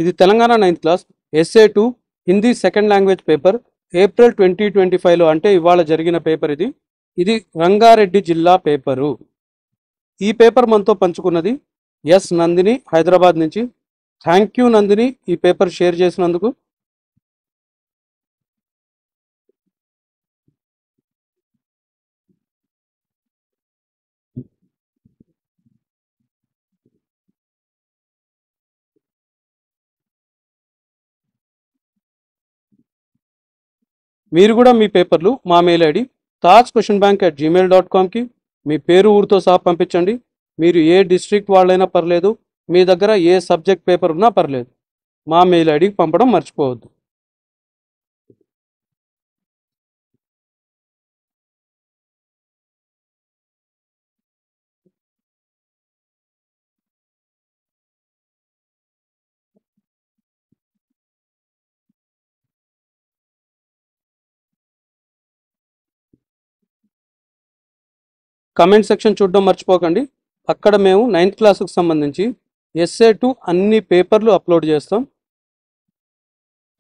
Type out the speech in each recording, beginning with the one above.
ఇది Telangana 9th class SA2 Hindi second language paper April 2025లో అంటే ఇవాళ జరిగిన పేపర్ ఇది. ఇది రంగారెడ్డి జిల్లా పేపరు. ఈ పేపర్ మనతో పంచుకున్నది ఎస్ నందిని హైదరాబాద్ నుంచి. థ్యాంక్ యూ నందిని ఈ పేపర్ షేర్ చేసినందుకు. మీరు కూడా మీ పేపర్లు మా మెయిల్ ఐడి taajquestionbank@gmail.comకి మీ పేరు ఊరితో సహా పంపించండి. మీరు ఏ డిస్ట్రిక్ట్ వాళ్ళైనా పర్లేదు, మీ దగ్గర ఏ సబ్జెక్ట్ పేపర్ ఉన్నా పర్లేదు, మా మెయిల్ ఐడికి పంపడం మర్చిపోవద్దు. కమెంట్ సెక్షన్ చూడడం మర్చిపోకండి. అక్కడ మేము 9th క్లాస్కి సంబంధించి SA2 అన్ని పేపర్లు అప్లోడ్ చేస్తాం.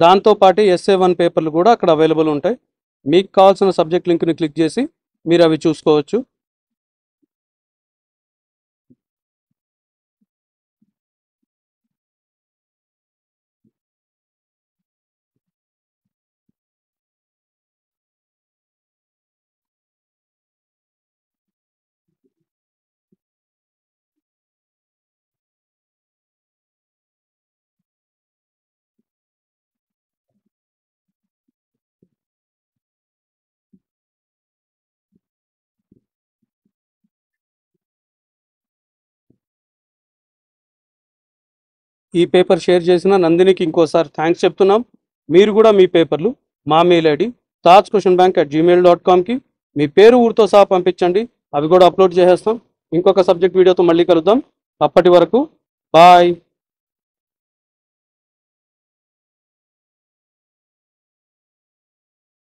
దాంతోపాటు SA1 పేపర్లు కూడా అక్కడ అవైలబుల్ ఉంటాయి. మీకు కావాల్సిన సబ్జెక్ట్ లింక్ని క్లిక్ చేసి మీరు అవి చూసుకోవచ్చు. ఈ పేపర్ షేర్ చేసిన నందినికి ఇంకోసారి థ్యాంక్స్ చెప్తున్నాం. మీరు కూడా మీ పేపర్లు మా మెయిల్ ఐడి taajquestionbank@gmail.comకి మీ పేరు ఊరితో సహా పంపించండి. అవి కూడా అప్లోడ్ చేసేస్తాం. ఇంకొక సబ్జెక్ట్ వీడియోతో మళ్ళీ కలుద్దాం. అప్పటి వరకు బాయ్.